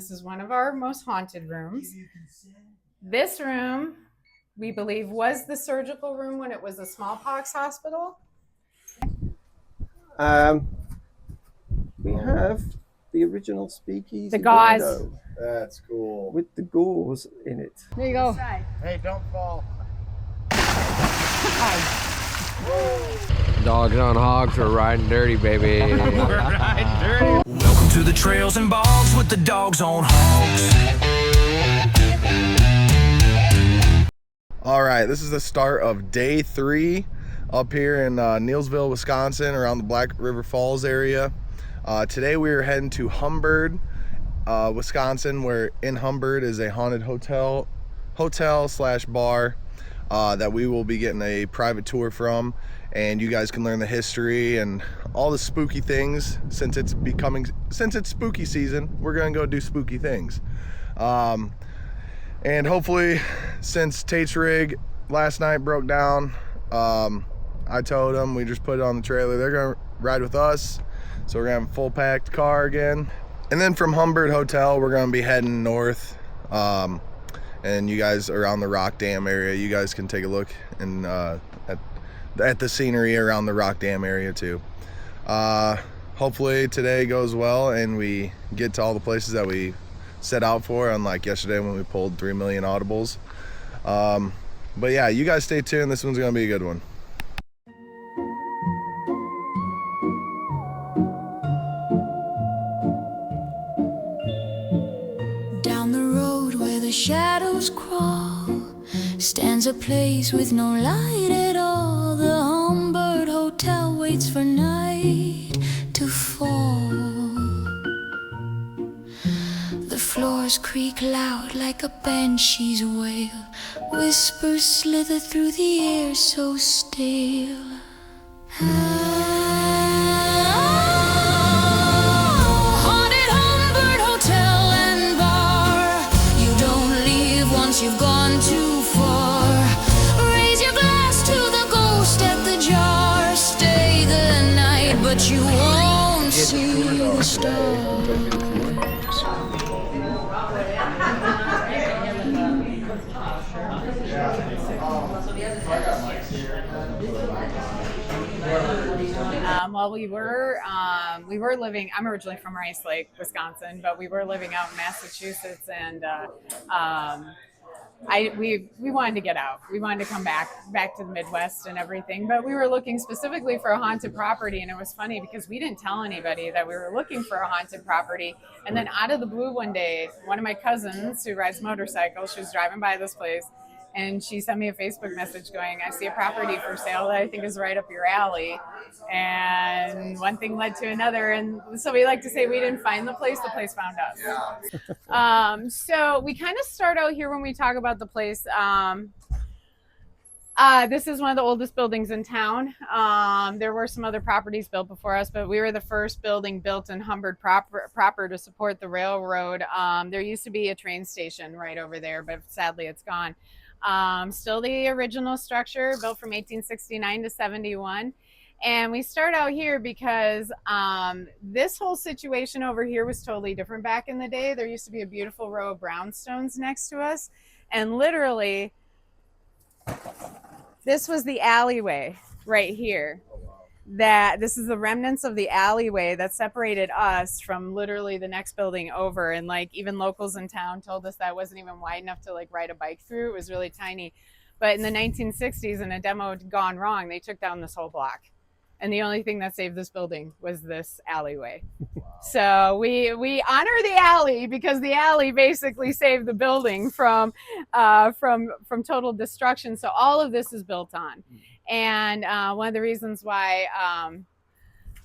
this is one of our most haunted rooms. This room, we believe, was the surgical room when it was a smallpox hospital. We have the original speakeasy The gauze. window That's cool. with the gauze in it. There you go. Hey, don't fall. Dogs on hogs, we're riding dirty, baby. We're riding dirty. Welcome to the trails and bogs with the dogs on hogs. All right, this is the start of day 3 up here in Neilsville, Wisconsin, around the Black River Falls area. Today we are heading to Humbird, Wisconsin, where in Humbird is a haunted hotel slash bar that we will be getting a private tour from, and you guys can learn the history and all the spooky things. Since it's spooky season, we're gonna go do spooky things. And hopefully, since Tate's rig last night broke down, I told them we just put it on the trailer. They're gonna ride with us, so we're gonna have a full packed car again. And then from Humbird Hotel, we're gonna be heading north. And you guys are on the Rock Dam area. You guys can take a look and at the scenery around the Rock Dam area too. Hopefully today goes well and we get to all the places that we set out for, unlike yesterday when we pulled 3 million audibles. But yeah, you guys stay tuned. This one's gonna be a good one. Down the road where the shadows crawl stands a place with no light at all. The Humbird Hotel waits for night to fall. The floors creak loud like a banshee's wail. Whispers slither through the air so still. Haunted Humbird Hotel and Bar. You don't leave once you've gone too far. Raise your glass to the ghost at the jar. Stay the night, but you won't see the stars. Well, we were living. I'm originally from Rice Lake, Wisconsin, but we were living out in Massachusetts, and we wanted to get out. We wanted to come back to the Midwest and everything, but we were looking specifically for a haunted property. And it was funny because we didn't tell anybody that we were looking for a haunted property. And then out of the blue one day, one of my cousins who rides motorcycles, she was driving by this place, and she sent me a Facebook message going, I see a property for sale that I think is right up your alley. And one thing led to another. And so we like to say we didn't find the place found us. Yeah. So we kind of start out here when we talk about the place. This is one of the oldest buildings in town. There were some other properties built before us, but we were the first building built in Humbird proper to support the railroad. There used to be a train station right over there, but sadly it's gone. Still the original structure, built from 1869 to 71. And we start out here because this whole situation over here was totally different back in the day. There used to be a beautiful row of brownstones next to us. And literally, this was the alleyway right here. This is the remnants of the alleyway that separated us from literally the next building over. And like even locals in town told us that wasn't even wide enough to like ride a bike through. It was really tiny. But in the 1960s, and a demo had gone wrong, they took down this whole block. And the only thing that saved this building was this alleyway. Wow. So we honor the alley because the alley basically saved the building from total destruction. So all of this is built on. And one of the reasons why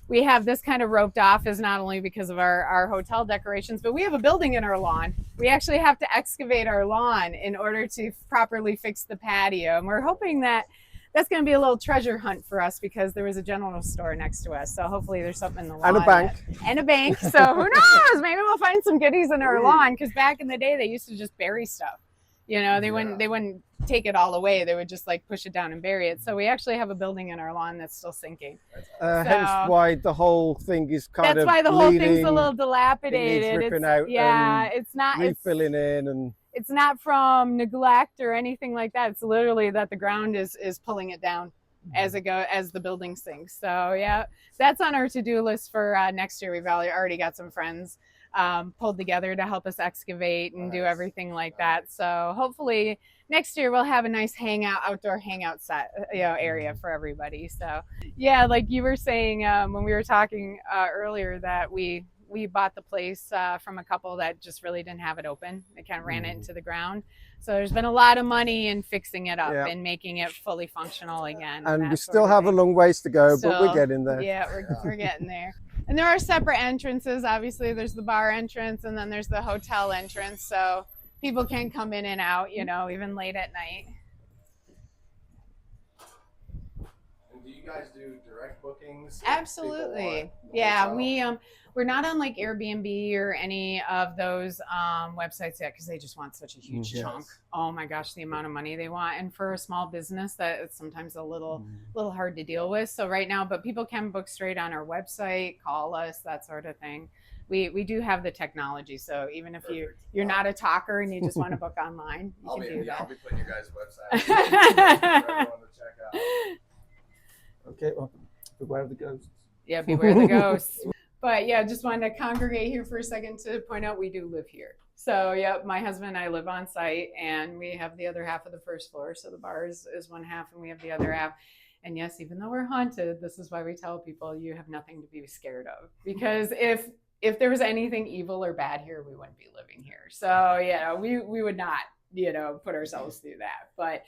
we have this kind of roped off is not only because of our hotel decorations, but we have a building in our lawn. We actually have to excavate our lawn in order to properly fix the patio. And we're hoping that that's going to be a little treasure hunt for us because there was a general store next to us. So hopefully there's something in the lawn. And a bank. And a bank. So who knows? Maybe we'll find some goodies in our lawn, because back in the day they used to just bury stuff. You know, they wouldn't take it all away. They would just like push it down and bury it. So we actually have a building in our lawn that's still sinking. Hence why the whole thing is kind That's of why the whole thing's a bleeding, little it dilapidated. needs ripping It's, out yeah, and it's not refilling in, and it's not from neglect or anything like that. It's literally that the ground is pulling it down as the building sinks. So yeah, that's on our to-do list for next year. We've already got some friends pulled together to help us excavate and do everything like that. So hopefully next year we'll have a nice outdoor hangout set, area for everybody. So yeah, like you were saying when we were talking earlier, that we bought the place from a couple that just really didn't have it open. They kind of ran it into the ground. So there's been a lot of money in fixing it up and making it fully functional again. And we still have a long ways to go, but we're getting there. Yeah, we're getting there. And there are separate entrances. Obviously, there's the bar entrance, and then there's the hotel entrance. So people can come in and out, even late at night. And do you guys do direct bookings? Absolutely. Yeah, we're not on like Airbnb or any of those websites yet, because they just want such a huge chunk. Oh my gosh, the amount of money they want, and for a small business, that it's sometimes a little hard to deal with. So right now, but people can book straight on our website, call us, that sort of thing. We do have the technology, so even if you're not a talker and you just want to book online, you can do that. I'll be putting your guys' website for everyone to check out. Okay, well, beware of the ghosts. Yeah, beware the ghosts. But yeah, just wanted to congregate here for a second to point out we do live here. So yeah, my husband and I live on site, and we have the other half of the first floor. So the bar is one half and we have the other half. And yes, even though we're haunted, this is why we tell people you have nothing to be scared of. Because if there was anything evil or bad here, we wouldn't be living here. So yeah, we would not, put ourselves through that. But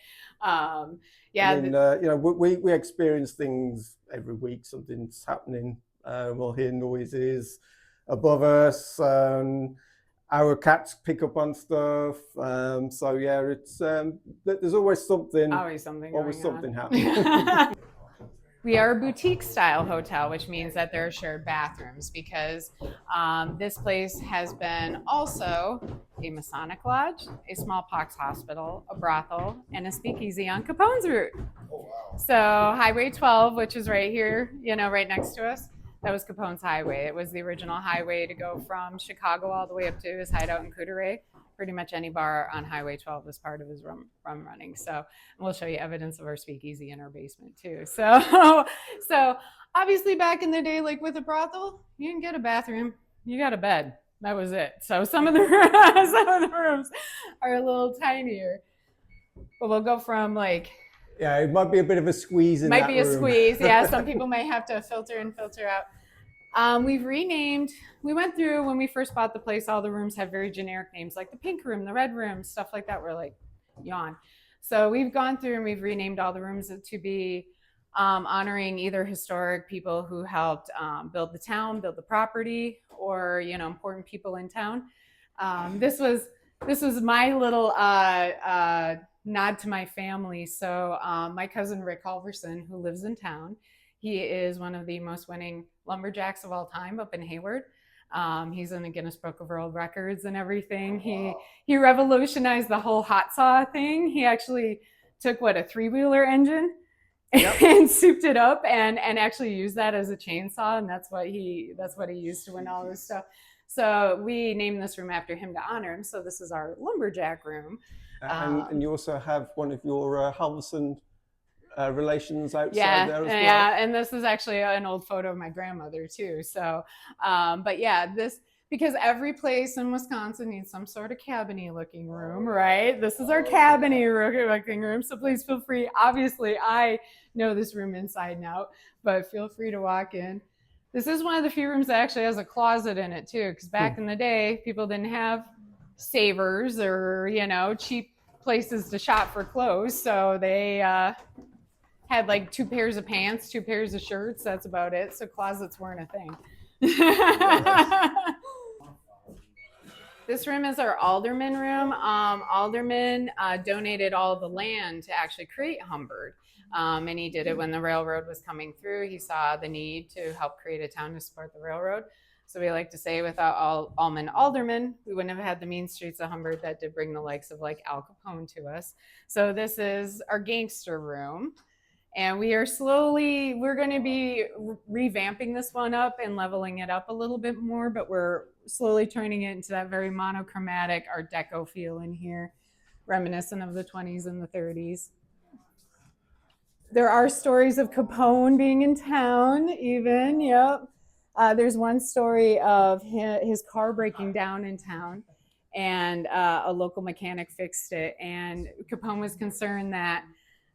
yeah. I mean, we experience things every week. Something's happening. We'll hear noises above us. Our cats pick up on stuff. So yeah, it's there's always something. Always something happening. We are a boutique style hotel, which means that there are shared bathrooms, because this place has been also a Masonic lodge, a smallpox hospital, a brothel, and a speakeasy on Capone's route. Oh, wow. So Highway 12, which is right here, right next to us, that was Capone's highway. It was the original highway to go from Chicago all the way up to his hideout in Couturier. Pretty much any bar on Highway 12 was part of his rum running. So we'll show you evidence of our speakeasy in our basement too. So obviously back in the day, like with a brothel, you didn't get a bathroom, you got a bed. That was it. So some of the rooms are a little tinier, but we'll go from like. Yeah, it might be a bit of a squeeze in that room. Might be a squeeze. Yeah, some people may have to filter in, filter out. We've renamed. We went through when we first bought the place. All the rooms have very generic names, like the pink room, the red room, stuff like that. We're like, yawn. So we've gone through and we've renamed all the rooms to be honoring either historic people who helped build the town, build the property, or important people in town. This was my little nod to my family. So my cousin Rick Halverson, who lives in town, he is one of the most winning lumberjacks of all time up in Hayward. He's in the Guinness Book of World Records and everything. He revolutionized the whole hot saw thing. He actually took a 3-wheeler engine and souped it up and actually used that as a chainsaw, and that's what he used to win all this stuff. So we named this room after him to honor him. So this is our lumberjack room. And you also have one of your Halverson relations outside there as well. Yeah, and this is actually an old photo of my grandmother too. So, but yeah, because every place in Wisconsin needs some sort of cabiny looking room, right? This is our cabiny looking room. So please feel free. Obviously, I know this room inside and out, but feel free to walk in. This is one of the few rooms that actually has a closet in it too, because back in the day, people didn't have Savers or cheap places to shop for clothes, so they had like 2 pairs of pants, 2 pairs of shirts. That's about it. So closets weren't a thing. This room is our alderman room. Alderman donated all the land to actually create Humbird. And he did it when the railroad was coming through. He saw the need to help create a town to support the railroad. So we like to say without almond aldermen, we wouldn't have had the mean streets of Humbird that did bring the likes of like Al Capone to us. So this is our gangster room. And we're going to be revamping this one up and leveling it up a little bit more, but we're slowly turning it into that very monochromatic Art Deco feel in here, reminiscent of the 20s and the 30s. There are stories of Capone being in town, even, yep. There's one story of his car breaking down in town, and a local mechanic fixed it, and Capone was concerned that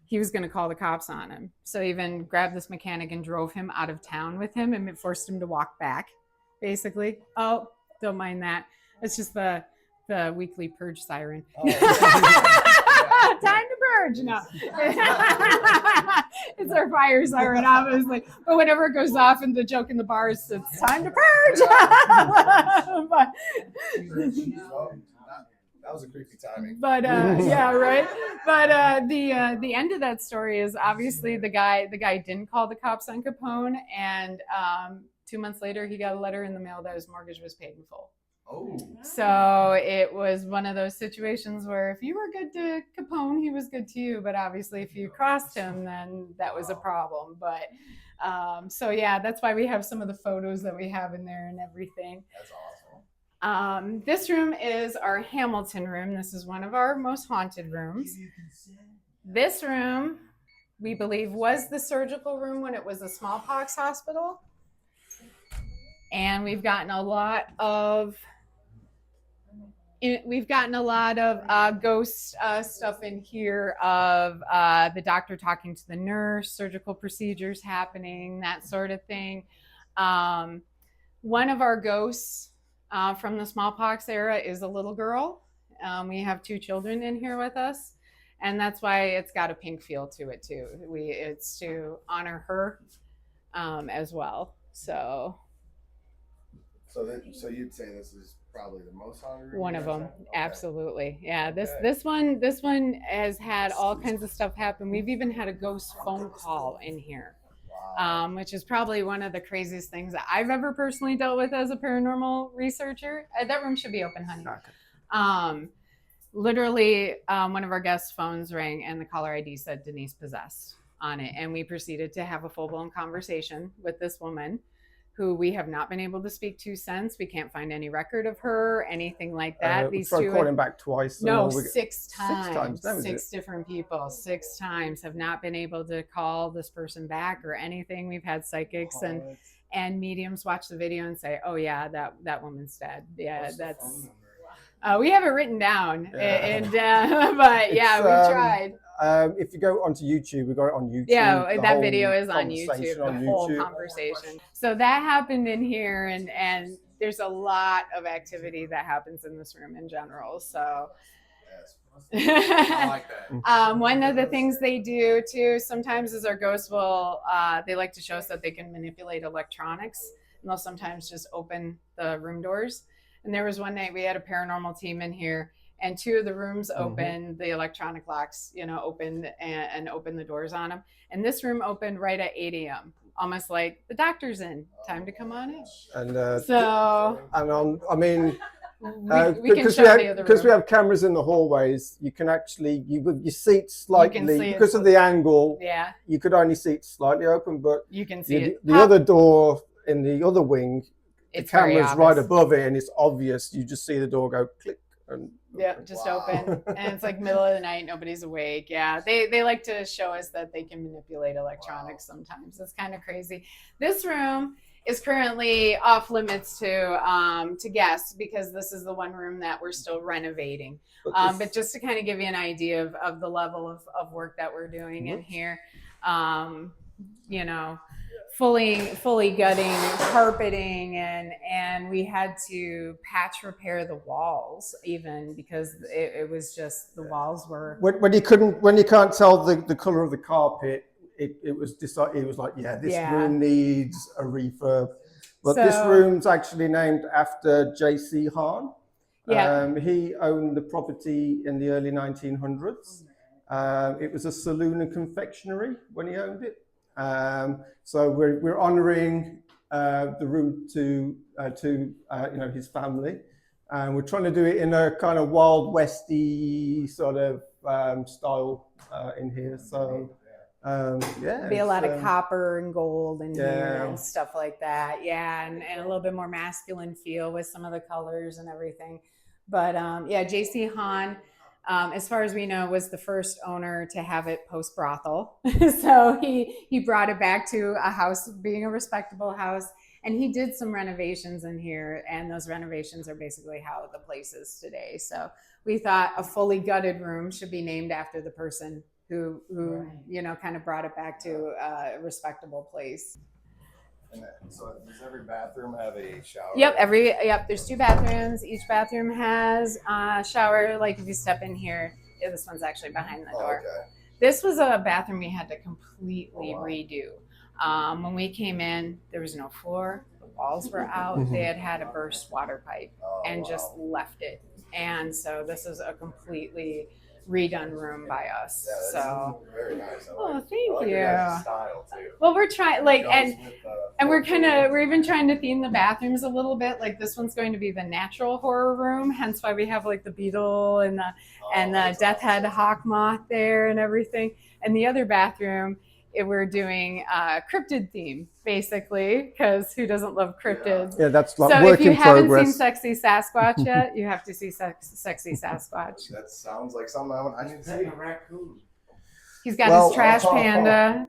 he was going to call the cops on him. So he even grabbed this mechanic and drove him out of town with him and forced him to walk back, basically. Oh, don't mind that. It's just the weekly purge siren. Oh. Time to purge. No. It's our fire siren, obviously. But whenever it goes off and the joke in the bars, it's time to purge. But, that was a creepy timing. But yeah, right. But the end of that story is obviously the guy didn't call the cops on Capone, and 2 months later he got a letter in the mail that his mortgage was paid in full. Oh. So it was one of those situations where if you were good to Capone, he was good to you. But obviously, if you crossed him, then that was a problem. But so yeah, that's why we have some of the photos that we have in there and everything. That's awesome. This room is our Hamilton room. This is one of our most haunted rooms. This room, we believe, was the surgical room when it was a smallpox hospital. And we've gotten a lot of ghost stuff in here of the doctor talking to the nurse, surgical procedures happening, that sort of thing. One of our ghosts from the smallpox era is a little girl. We have 2 children in here with us, and that's why it's got a pink feel to it too. It's to honor her as well. So you'd say this is probably the most haunted room? One of them, okay. Absolutely. Yeah, Okay. this one has had all kinds of stuff happen. We've even had a ghost phone call in here. Wow. Which is probably one of the craziest things that I've ever personally dealt with as a paranormal researcher. That room should be open, honey. Okay. Literally, one of our guests' phones rang and the caller ID said Denise possessed on it. And we proceeded to have a full-blown conversation with this woman who we have not been able to speak to since. We can't find any record of her, anything like that. These tried calling back twice. No, 6 times. 6 times. 6 different people, 6 times have not been able to call this person back or anything. We've had psychics and mediums watch the video and say, "Oh yeah, that woman's dead." Yeah, that's. We have it written down, and but yeah, we tried. If you go onto YouTube, we got it on YouTube. Yeah, that video is on YouTube, the whole YouTube. conversation. So that happened in here, and there's a lot of activity that happens in this room in general. So I like that. One of the things they do too sometimes is our ghosts will, they like to show us that they can manipulate electronics, and they'll sometimes just open the room doors. And there was one night we had a paranormal team in here, and 2 of the rooms opened, the electronic locks, opened and opened the doors on them. And this room opened right at 8 a.m., almost like the doctor's in, time to come on in. And because we have cameras in the hallways, you can actually you see it slightly because of the angle. Yeah, you could only see it slightly open, but you can see the other door in the other wing. It's the camera's right above it, and it's obvious. You just see the door go click, and just open, and it's like middle of the night, nobody's awake. Yeah, they like to show us that they can manipulate electronics sometimes. It's kind of crazy. This room is currently off limits to guests because this is the one room that we're still renovating. But just to kind of give you an idea of the level of work that we're doing in here, fully gutting, carpeting, and we had to patch repair the walls even because it was just the walls were. When you can't tell the color of the carpet, it was like, this room needs a refurb. But this room's actually named after J.C. Hahn. Yeah. He owned the property in the early 1900s. It was a saloon and confectionery when he owned it. So we're honouring the room to his family, and we're trying to do it in a kind of Wild Westy sort of style in here. So yeah, be a lot of copper and gold in here Yeah. and stuff like that. Yeah, and a little bit more masculine feel with some of the colors and everything. But yeah, JC Hahn, as far as we know, was the first owner to have it post brothel. So he brought it back to a house being a respectable house, and he did some renovations in here, and those renovations are basically how the place is today. So we thought a fully gutted room should be named after the person who kind of brought it back to a respectable place. And so does every bathroom have a shower? Yep, there's 2 bathrooms. Each bathroom has a shower. Like if you step in here, this one's actually behind the door. Okay. This was a bathroom we had to completely redo. When we came in, there was no floor. The walls were out. They had a burst water pipe and just left it. And so this is a completely redone room by us. Yeah, So very nice. thank your you. guys' style too. Well, we're trying and we're we're even trying to theme the bathrooms a little bit. Like this one's going to be the natural horror room, hence why we have like the beetle and the death head hawk moth there and everything. And the other bathroom, we're doing a cryptid theme basically, because who doesn't love cryptids? Yeah, that's like So work if you in haven't progress. seen Sexy Sasquatch yet, you have to see Sexy Sasquatch. That sounds like something I need to see. He's got his trash panda.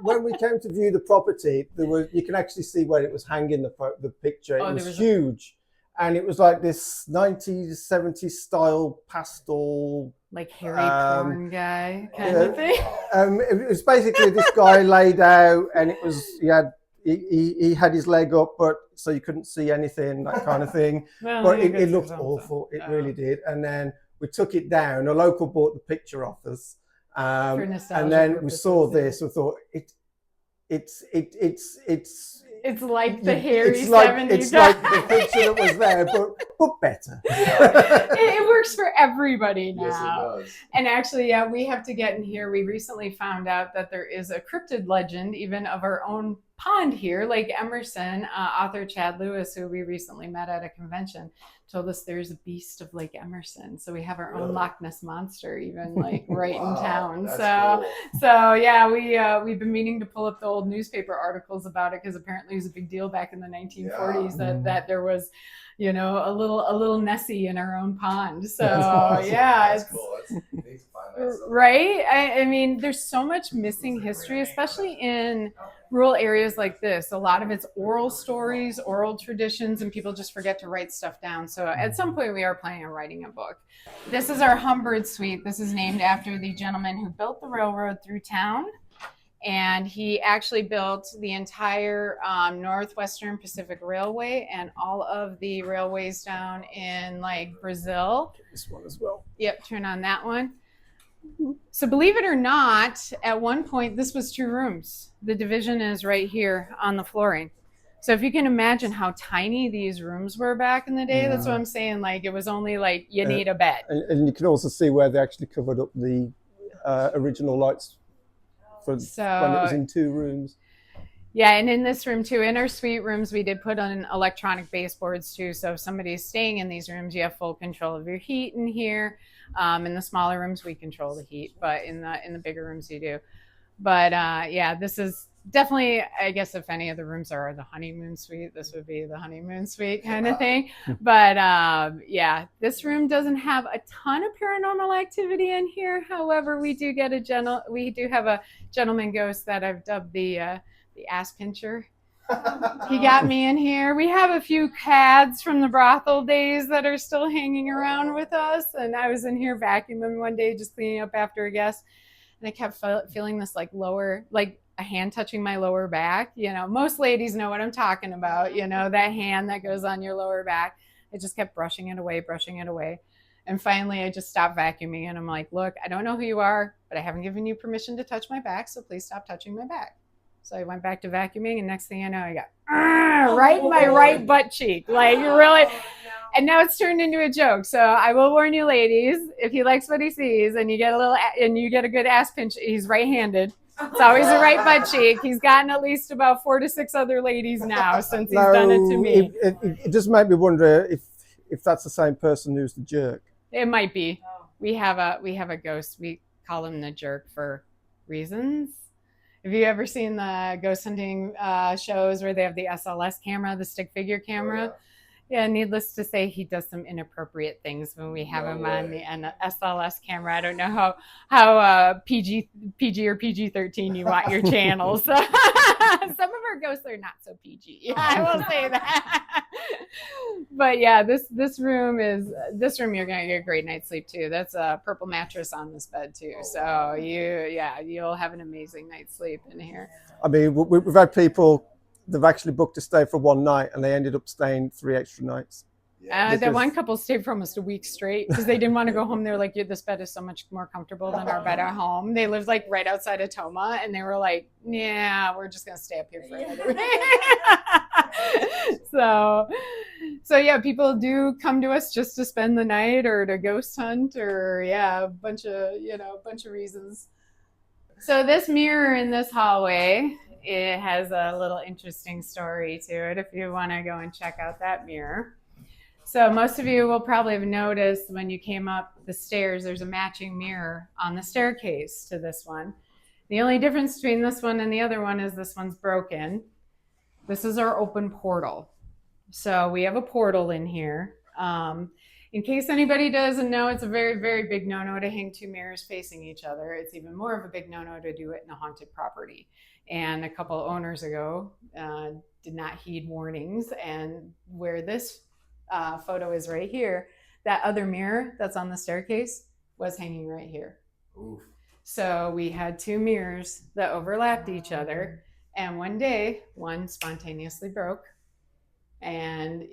when we came to view the property, you can actually see where it was hanging the picture. It was huge, and it was like this 90s, 70s style pastel, like hairy porn guy kind of thing. It was basically this guy laid out, and it was he had his leg up, but so you couldn't see anything, that kind of thing. Well, But it looked awful. It really did. And then we took it down. A local bought the picture off us, and then we saw this. We thought it's like the hairy it's like, 70s. It's like the picture that was there, but better. It works for everybody now. Yes, it does. And actually, yeah, we have to get in here. We recently found out that there is a cryptid legend even of our own pond here. Lake Emerson, author Chad Lewis, who we recently met at a convention, told us there's a beast of Lake Emerson. So we have our own Loch Ness monster even like right in town. That's cool. So yeah, we've been meaning to pull up the old newspaper articles about it, because apparently it was a big deal back in the 1940s that there was, a little Nessie in our own pond. So yeah, That's cool. That's neat to find that stuff. right. I mean, there's so much missing history, especially in rural areas like this. A lot of it's oral stories, oral traditions, and people just forget to write stuff down. So at some point we are planning on writing a book. This is our Humbird suite. This is named after the gentleman who built the railroad through town. And he actually built the entire Northwestern Pacific Railway and all of the railways down in like Brazil. This one as well. Yep, turn on that one. So believe it or not, at one point this was 2 rooms. The division is right here on the flooring. So if you can imagine how tiny these rooms were back in the day, that's what I'm saying. Like it was only like you need a bed. And you can also see where they actually covered up the original lights when it was in 2 rooms. Yeah, and in this room too, in our suite rooms, we did put on electronic baseboards too. So if somebody's staying in these rooms, you have full control of your heat in here. In the smaller rooms, we control the heat, but in the bigger rooms, you do. But yeah, this is definitely, I guess, if any of the rooms are the honeymoon suite, this would be the honeymoon suite kind of thing. But yeah, this room doesn't have a ton of paranormal activity in here. However, we do have a gentleman ghost that I've dubbed the ass pincher. He got me in here. We have a few cads from the brothel days that are still hanging around with us. And I was in here vacuuming one day, just cleaning up after a guest. And I kept feeling this like a hand touching my lower back. Most ladies know what I'm talking about. That hand that goes on your lower back. I just kept brushing it away. And finally, I just stopped vacuuming. And I'm like, look, I don't know who you are, but I haven't given you permission to touch my back. So please stop touching my back. So I went back to vacuuming, and next thing I know, I got right in my right butt cheek. Like, really. And now it's turned into a joke. So I will warn you, ladies, if he likes what he sees and you get a good ass pinch, he's right-handed. It's always the right butt cheek. He's gotten at least about 4 to 6 other ladies now since he's done it to me. It does make me wonder if that's the same person who's the jerk. It might be. We have a ghost. We call him the jerk for reasons. Have you ever seen the ghost hunting shows where they have the SLS camera, the stick figure camera? Oh, yeah, needless to say, he does some inappropriate things when we have him on the SLS camera. I don't know how PG or PG-13 you want your channels. Some of our ghosts are not so PG. I will say that. But yeah, this room you're gonna get a great night's sleep too. That's a purple mattress on this bed too. So you'll have an amazing night's sleep in here. I mean, we've had people. They've actually booked to stay for one night and they ended up staying 3 extra nights. That one couple stayed for almost a week straight because they didn't want to go home. They were like, this bed is so much more comfortable than our bed at home. They lived like right outside of Toma and they were like, yeah, we're just going to stay up here for another week. So yeah, people do come to us just to spend the night or to ghost hunt or a bunch of reasons. So this mirror in this hallway, it has a little interesting story to it if you want to go and check out that mirror. So most of you will probably have noticed when you came up the stairs, there's a matching mirror on the staircase to this one. The only difference between this one and the other one is this one's broken. This is our open portal. So we have a portal in here. In case anybody doesn't know, it's a very, very big no-no to hang 2 mirrors facing each other. It's even more of a big no-no to do it in a haunted property. And a couple owners ago did not heed warnings. And where this photo is right here, that other mirror that's on the staircase was hanging right here. Oof. So we had 2 mirrors that overlapped each other. And one day, one spontaneously broke. And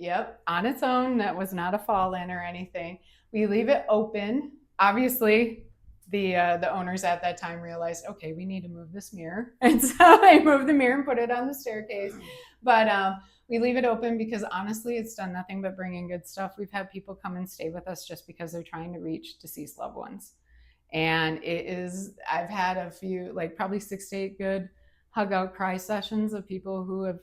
on its own, that was not a fall in or anything. We leave it open. Obviously, the owners at that time realized, okay, we need to move this mirror. And so they moved the mirror and put it on the staircase. But we leave it open because honestly, it's done nothing but bring in good stuff. We've had people come and stay with us just because they're trying to reach deceased loved ones. And I've had a few, like probably 6 to 8 good hug out cry sessions of people who have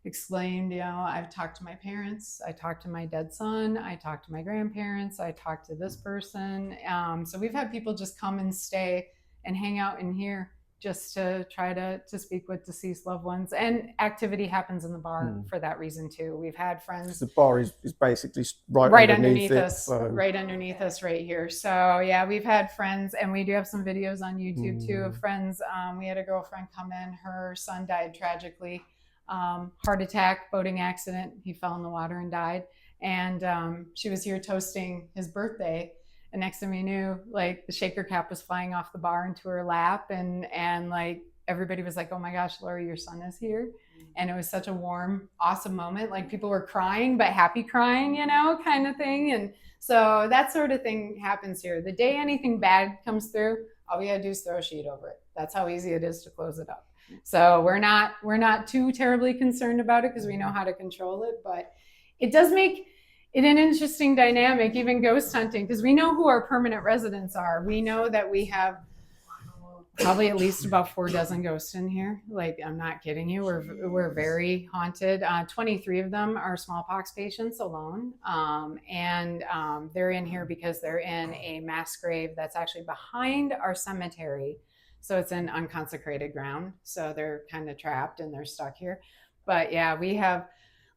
exclaimed, I've talked to my parents, I talked to my dead son, I talked to my grandparents, I talked to this person. So we've had people just come and stay and hang out in here just to try to speak with deceased loved ones. And activity happens in the bar for that reason too. We've had friends. The bar is basically right underneath us. So. Right underneath us right here. So yeah, we've had friends, and we do have some videos on YouTube too of friends. We had a girlfriend come in, her son died tragically. Heart attack, boating accident. He fell in the water and died. And she was here toasting his birthday. And next thing we knew, like the shaker cap was flying off the bar into her lap. And like everybody was like, oh my gosh, Lori, your son is here. And it was such a warm, awesome moment. Like people were crying, but happy crying, kind of thing. And so that sort of thing happens here. The day anything bad comes through, all we gotta do is throw a sheet over it. That's how easy it is to close it up. So we're not too terribly concerned about it because we know how to control it, but it does make it an interesting dynamic, even ghost hunting, because we know who our permanent residents are. We know that we have probably at least about 4 dozen ghosts in here. Like, I'm not kidding you. We're very haunted. 23 of them are smallpox patients alone. And they're in here because they're in a mass grave that's actually behind our cemetery. So it's in unconsecrated ground. So they're kind of trapped and they're stuck here. But yeah, we have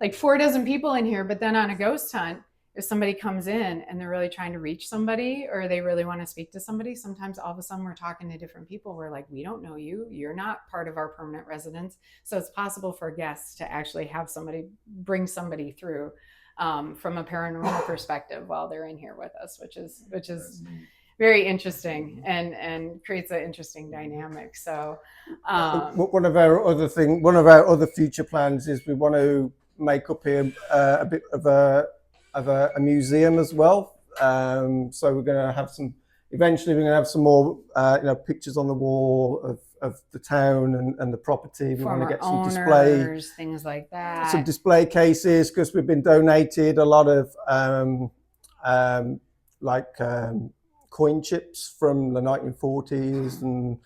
like 4 dozen people in here. But then on a ghost hunt, if somebody comes in and they're really trying to reach somebody or they really want to speak to somebody, sometimes all of a sudden we're talking to different people. We're like, we don't know you. You're not part of our permanent residence. So it's possible for guests to actually have somebody bring somebody through from a paranormal perspective while they're in here with us, which is very interesting and creates an interesting dynamic. So one of our other future plans is we want to make up here a bit of a museum as well. So we're going to have eventually we're going to have some more pictures on the wall of the town and the property. We want to get some display, things like that, some display cases, because we've been donated a lot of coin chips from the 1940s and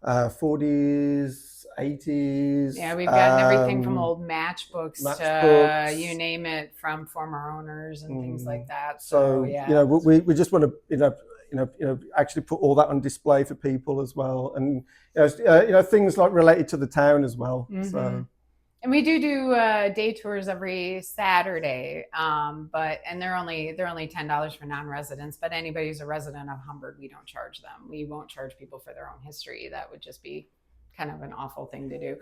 40s, 80s. Yeah, we've gotten everything from old matchbooks to matchbooks. you name it, from former owners and things like that. So yeah, you know, we just want to actually put all that on display for people as well, and things like related to the town as well. So. And we do day tours every Saturday, and they're only $10 for non-residents. But anybody who's a resident of Humbird, we don't charge them. We won't charge people for their own history. That would just be kind of an awful thing to do.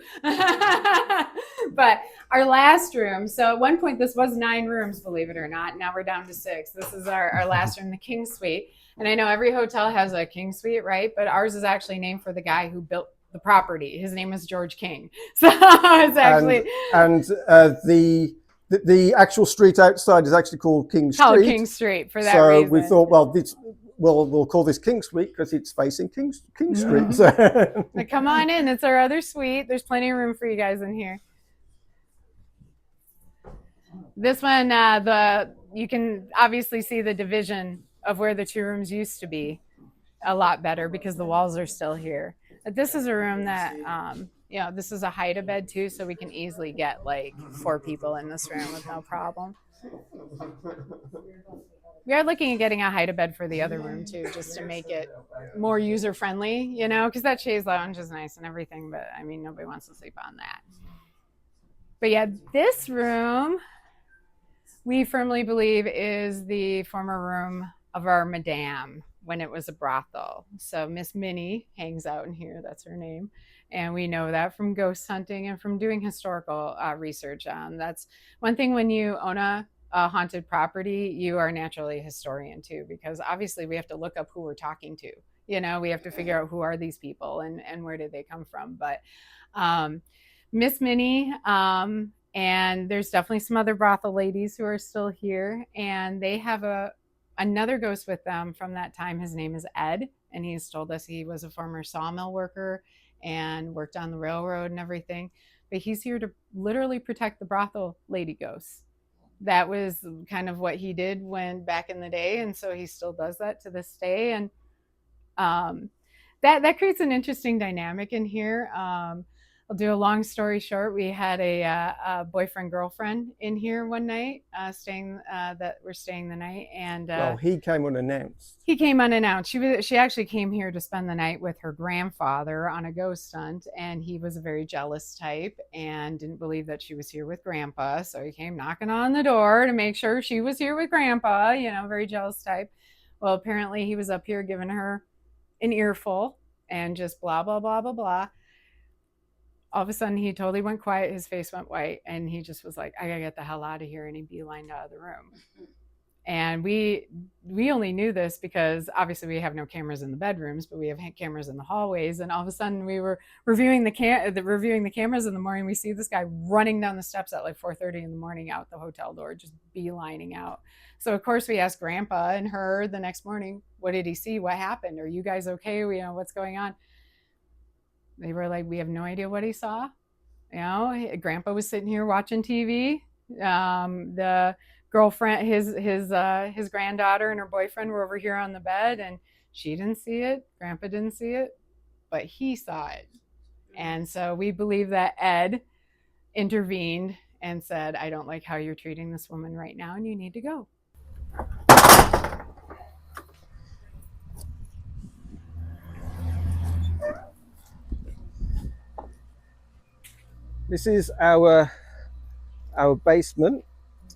But our last room. So at one point this was 9 rooms, believe it or not. Now we're down to 6. This is our last room, the King Suite. And I know every hotel has a King Suite, right? But ours is actually named for the guy who built the property. His name is George King. So it's actually the actual street outside is actually called King Street. Called King Street for that so reason. We thought, we'll call this King Suite because it's facing King Street. So. But come on in. It's our other suite. There's plenty of room for you guys in here. This one, you can obviously see the division of where the 2 rooms used to be a lot better because the walls are still here. But this is a room that, this is a hide-a-bed too, so we can easily get like 4 people in this room with no problem. We are looking at getting a hide-a-bed for the other room too, just to make it more user-friendly, because that chaise lounge is nice and everything, but I mean, nobody wants to sleep on that. But yeah, this room, we firmly believe is the former room of our Madame when it was a brothel. So Miss Minnie hangs out in here, that's her name. And we know that from ghost hunting and from doing historical research. That's one thing when you own a haunted property, you are naturally a historian too, because obviously we have to look up who we're talking to. We have to figure out who are these people and where did they come from. But Miss Minnie, and there's definitely some other brothel ladies who are still here, and they have another ghost with them from that time. His name is Ed, and he's told us he was a former sawmill worker and worked on the railroad and everything. But he's here to literally protect the brothel lady ghosts. That was kind of what he did back in the day, and so he still does that to this day. And that creates an interesting dynamic in here. I'll do a long story short. We had a boyfriend girlfriend in here one night, staying the night, and he came unannounced. He came unannounced. She actually came here to spend the night with her grandfather on a ghost hunt, and he was a very jealous type and didn't believe that she was here with Grandpa. So he came knocking on the door to make sure she was here with Grandpa. Very jealous type. Well, apparently he was up here giving her an earful and just blah blah blah blah blah. All of a sudden, he totally went quiet. His face went white, and he just was like, "I gotta get the hell out of here!" And he beelined out of the room. And we only knew this because obviously we have no cameras in the bedrooms, but we have cameras in the hallways. And all of a sudden, we were reviewing the cameras in the morning. We see this guy running down the steps at like 4:30 in the morning out the hotel door, just beelining out. So of course, we asked Grandpa and her the next morning, "What did he see? What happened? Are you guys okay? What's going on?" They were like, "We have no idea what he saw." Grandpa was sitting here watching TV. The girlfriend, his granddaughter and her boyfriend were over here on the bed, and she didn't see it. Grandpa didn't see it, but he saw it. And so we believe that Ed intervened and said, "I don't like how you're treating this woman right now, and you need to go." This is our basement.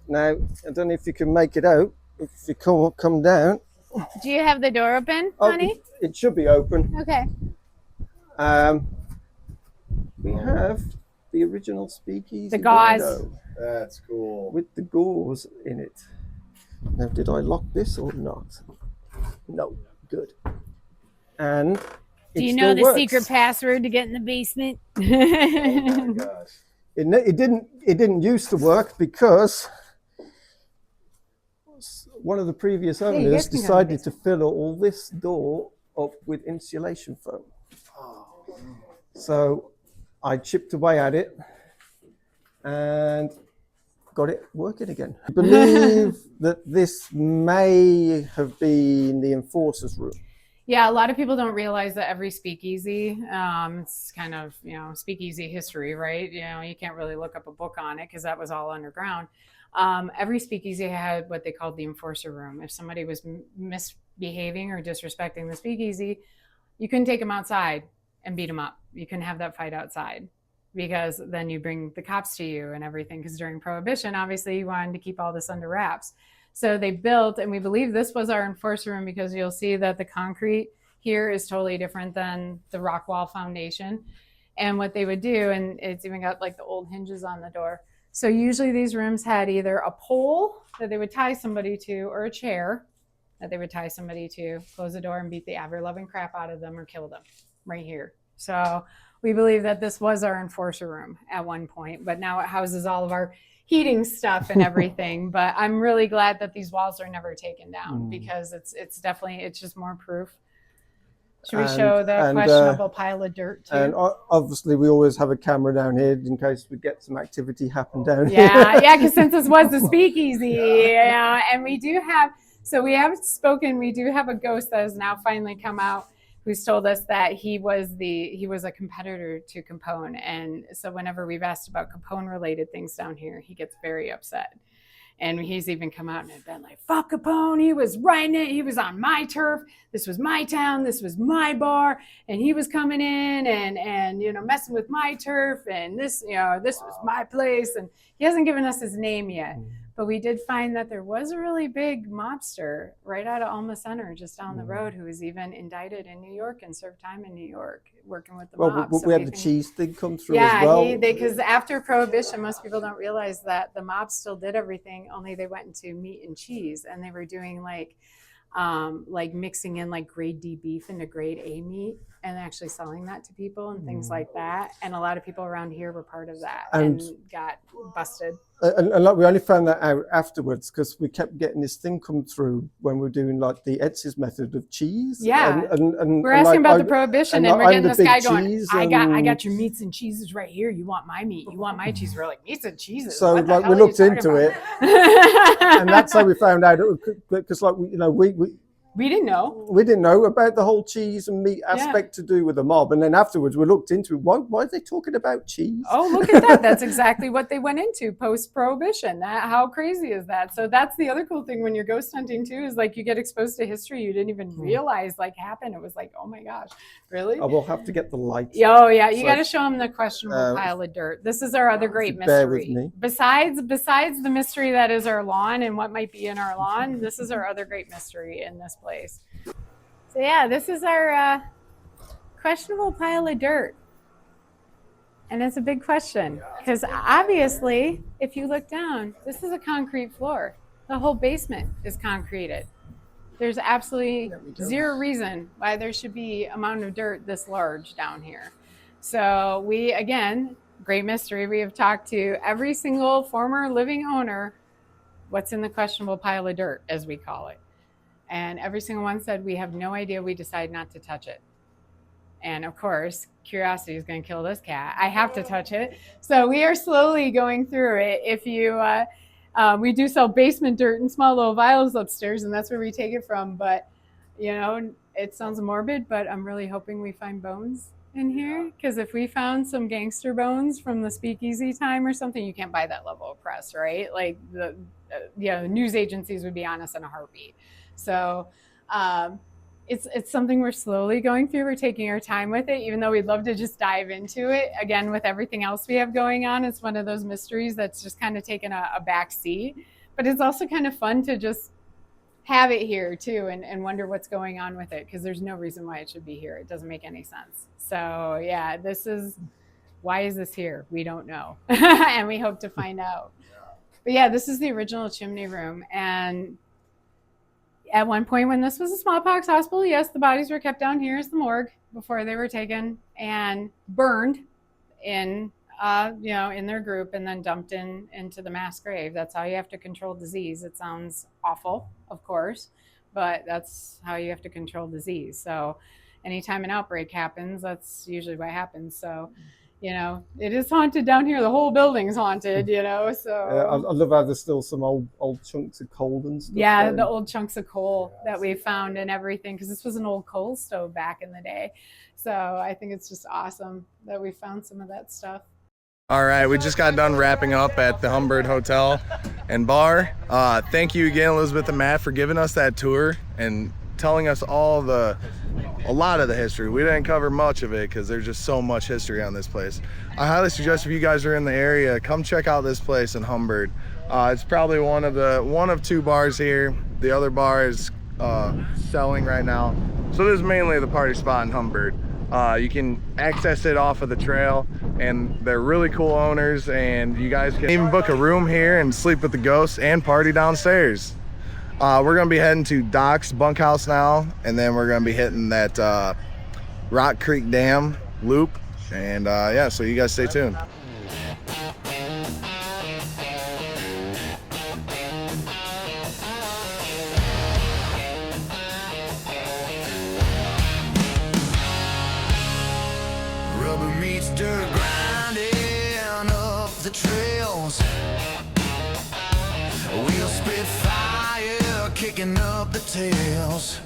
Now, I don't know if you can make it out. If you come down. Do you have the door open, honey? It should be open. Okay. We have the original speakeasy. The gauze. window That's cool. with the gauze in it. Now, did I lock this or not? No. Good. And Do you know the secret password to get in the basement? Oh my gosh. It didn't used to work because one of the previous owners decided to fill all this door up with insulation foam. So I chipped away at it and got it working again. I believe that this may have been the enforcer's room. Yeah, a lot of people don't realize that every speakeasy, it's kind of, speakeasy history, right? You can't really look up a book on it because that was all underground. Every speakeasy had what they called the enforcer room. If somebody was misbehaving or disrespecting the speakeasy, you couldn't take them outside and beat them up. You couldn't have that fight outside because then you bring the cops to you and everything. Because during Prohibition, obviously, you wanted to keep all this under wraps. So they built, and we believe this was our enforcer room because you'll see that the concrete here is totally different than the rock wall foundation. And what they would do, and it's even got like the old hinges on the door. So usually these rooms had either a pole that they would tie somebody to or a chair that they would tie somebody to, close the door and beat the ever-loving crap out of them or kill them right here. So we believe that this was our enforcer room at one point, but now it houses all of our heating stuff and everything. But I'm really glad that these walls are never taken down because it's definitely, it's just more proof. Should we show the questionable pile of dirt too? And obviously we always have a camera down here in case we get some activity happen down here. Yeah, because since this was the speakeasy, and we do have a ghost that has now finally come out who's told us that he was a competitor to Capone. And so whenever we've asked about Capone related things down here, he gets very upset. And he's even come out and been like, fuck Capone, he was riding it, he was on my turf, this was my town, this was my bar, and he was coming in and messing with my turf, and this was my place. And he hasn't given us his name yet. But we did find that there was a really big mobster right out of Alma Center, just down the road, who was even indicted in New York and served time in New York, working with the mob. Well, we had the cheese thing come through as well. Because after Prohibition, most people don't realize that the mob still did everything, only they went into meat and cheese, and they were doing like mixing in like grade D beef into grade A meat and actually selling that to people and things like that. And a lot of people around here were part of that and got busted. And like we only found that out afterwards because we kept getting this thing come through when we were doing like the Etsy's method of cheese. Yeah, and we're asking about the Prohibition, and we're getting this guy going, I got your meats and cheeses right here. You want my meat? You want my cheese? We're like, meats and cheeses. So like we looked into it, and that's how we found out. Because like we didn't know. We didn't know about the whole cheese and meat aspect to do with the mob. And then afterwards we looked into it. Why are they talking about cheese? Oh, look at that. That's exactly what they went into post-Prohibition. How crazy is that? So that's the other cool thing when you're ghost hunting too, is like you get exposed to history you didn't even realize like happened. It was like, oh my gosh, really? I will have to get the lights. Oh yeah, you got to show them the questionable pile of dirt. This is our other great mystery. Bear with me. Besides the mystery that is our lawn and what might be in our lawn, this is our other great mystery in this place. So yeah, this is our questionable pile of dirt. And it's a big question because obviously, if you look down, this is a concrete floor. The whole basement is concreted. There's absolutely zero reason why there should be an amount of dirt this large down here. So we, again, great mystery. We have talked to every single former living owner, what's in the questionable pile of dirt, as we call it. And every single one said, we have no idea, we decide not to touch it. And of course, curiosity is going to kill this cat. I have to touch it. So we are slowly going through it. If you, we do sell basement dirt in small little vials upstairs, and that's where we take it from. But, it sounds morbid, but I'm really hoping we find bones in here. Because if we found some gangster bones from the speakeasy time or something, you can't buy that level of press, right? Like the news agencies would be on us in a heartbeat. So it's something we're slowly going through. We're taking our time with it, even though we'd love to just dive into it. Again, with everything else we have going on, it's one of those mysteries that's just kind of taken a back seat. But it's also kind of fun to just have it here too and wonder what's going on with it, because there's no reason why it should be here. It doesn't make any sense. So yeah, why is this here? We don't know. And we hope to find out. But yeah, this is the original chimney room. And at one point when this was a smallpox hospital, yes, the bodies were kept down here as the morgue before they were taken and burned in their group and then dumped into the mass grave. That's how you have to control disease. It sounds awful, of course, but that's how you have to control disease. So anytime an outbreak happens, that's usually what happens. So you know, it is haunted down here. The whole building's haunted, you know. So I love how there's still some old chunks of coal and stuff. yeah, there. the old chunks of coal that we found and everything, because this was an old coal stove back in the day. So I think it's just awesome that we found some of that stuff. All right, we just got done wrapping up at the Humbird Hotel and Bar. Thank you again, Elizabeth and Matt, for giving us that tour and telling us a lot of the history. We didn't cover much of it because there's just so much history on this place. I highly suggest if you guys are in the area, come check out this place in Humbird. It's probably one of two bars here. The other bar is selling right now. So this is mainly the party spot in Humbird. You can access it off of the trail, and they're really cool owners, and you guys can even book a room here and sleep with the ghosts and party downstairs. We're gonna be heading to Doc's bunkhouse now, and then we're gonna be hitting that Rock Creek Dam loop, and yeah, so you guys stay tuned. Rubber meets dirt grinding up the trails. We'll spit fire, kicking up the tails.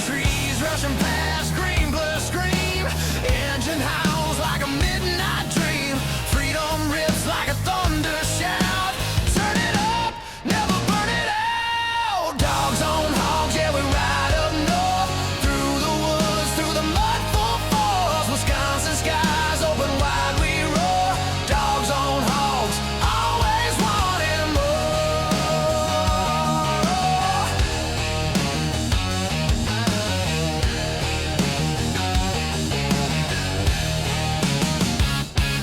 Trees rushing past, green plus scream. Engine howls like a midnight dream. Freedom rips like a thunder shout. Turn it up, never burn it out. Dogs on hogs, yeah, we ride up north. Through the woods, through the mud full falls. Wisconsin skies open wide, we roar. Dogs on hogs, always wanting more.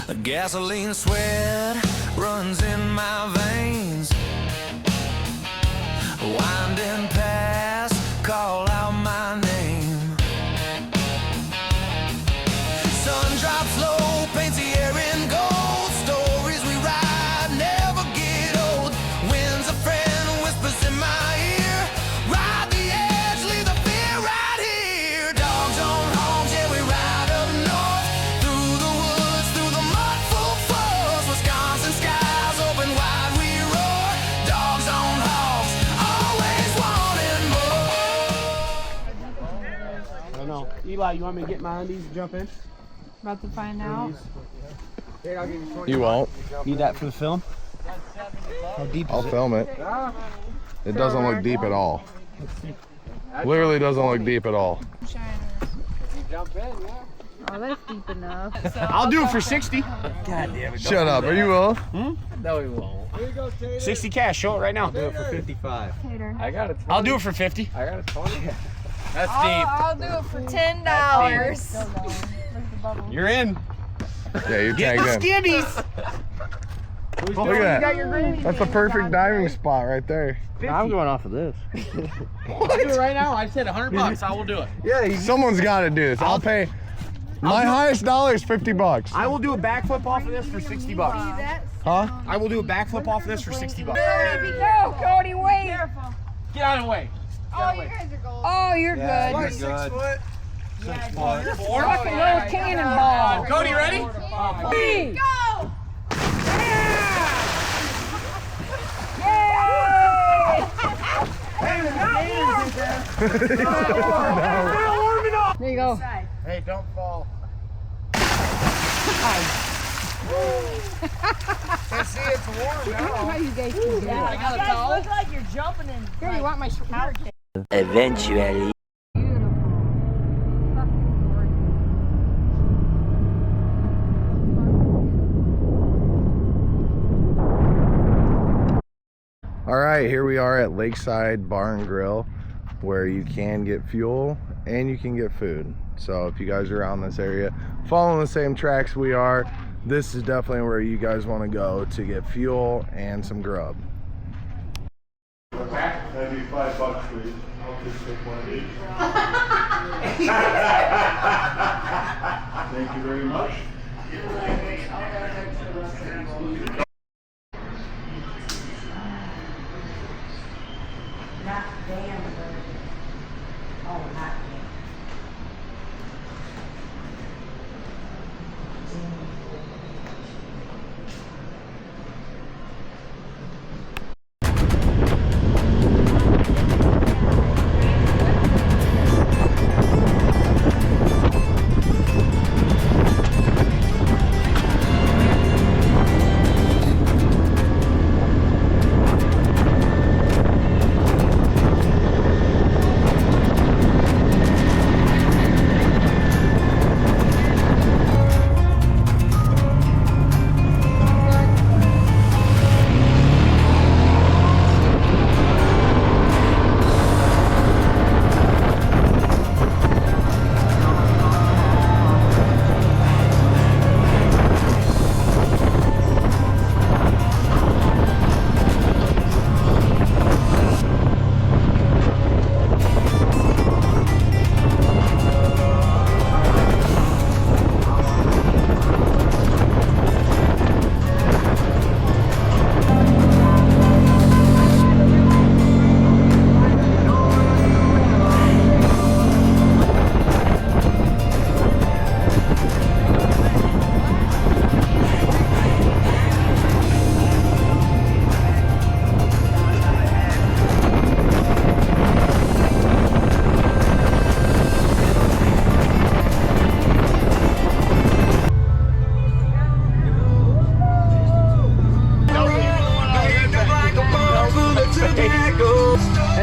The gasoline sweat runs in my veins. Winding past, call out my name. Sun drops low, paints the air in gold. Stories we ride never get old. Wind's a friend, whispers in my ear. Ride the edge, leave the fear right here. Dogs on hogs, yeah, we ride up north. Through the woods, through the mud full falls. Wisconsin skies open wide, we roar. Dogs on hogs, always wanting more. I don't know. Eli, you want me to get my undies and jump in? About to find out. You won't. Need that for the film? How deep is I'll it? film it. It doesn't look deep at all. Literally doesn't look deep at all. Oh, that's deep enough. I'll do it for 60. God damn it. Shut up. Are you will? No, he won't. 60 cash. Show it right now. Do it for 55. I got a 20. I'll do it for 50. I got a 20. That's deep. I'll do it for $10. You're in. Yeah, you're Get tagged the in. skivvies. Look at that. That's a perfect diving spot right there. I'm going off of this. I'll do it right now. I said $100. I will do it. Yeah, someone's got to do this. I'll pay. My highest dollar is $50. I will do a backflip off of this for $60. Huh? I will do a backflip off of this for $60. Cody, be careful, Cody, wait. Careful. Get out of the way. Oh, you guys are gold. Oh, you're good. You're 6 foot. 6 foot. Fucking little cannonball. Cody, ready? Three. Go! There you go. Hey, don't fall. I see it's warm now. How you guys do that? I got a towel. Look like you're jumping in. Here, you want my shirt? Eventually. All right, here we are at Lakeside Bar and Grill, where you can get fuel and you can get food. So if you guys are around this area, following the same tracks we are, this is definitely where you guys want to go to get fuel and some grub. That'd be $5, please. I'll just take one of these. Thank you very much. Not Danbury. Oh, not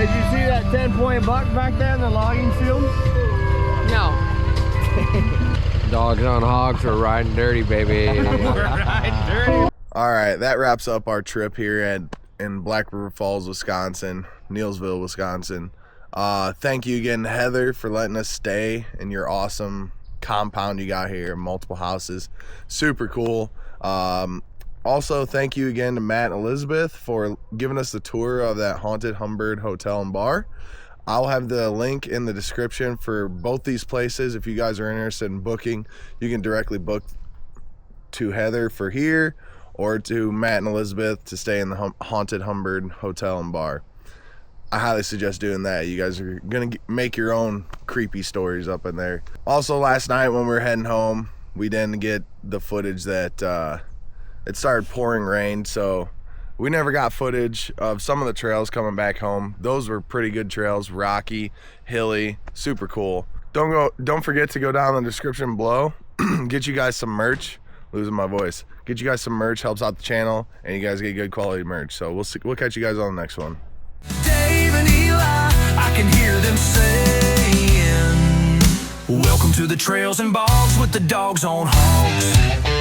Did you see that 10-point buck back there in the logging field? No. Dogs on hogs, we're riding dirty, baby. All right, that wraps up our trip here in Black River Falls, Wisconsin, Neilsville, Wisconsin. Thank you again, Heather, for letting us stay in your awesome compound you got here, multiple houses. Super cool. Also, thank you again to Matt and Elizabeth for giving us the tour of that haunted Humbird Hotel and Bar. I'll have the link in the description for both these places. If you guys are interested in booking, you can directly book to Heather for here or to Matt and Elizabeth to stay in the haunted Humbird Hotel and Bar. I highly suggest doing that. You guys are gonna make your own creepy stories up in there. Also, last night when we were heading home, we didn't get the footage that it started pouring rain, so we never got footage of some of the trails coming back home. Those were pretty good trails, rocky, hilly, super cool. Don't forget to go down in the description below, get you guys some merch. Losing my voice. Get you guys some merch, helps out the channel, and you guys get good quality merch. So we'll catch you guys on the next one. Dave and Eli, I can hear them saying, welcome to the trails and bogs with the dogs on hogs.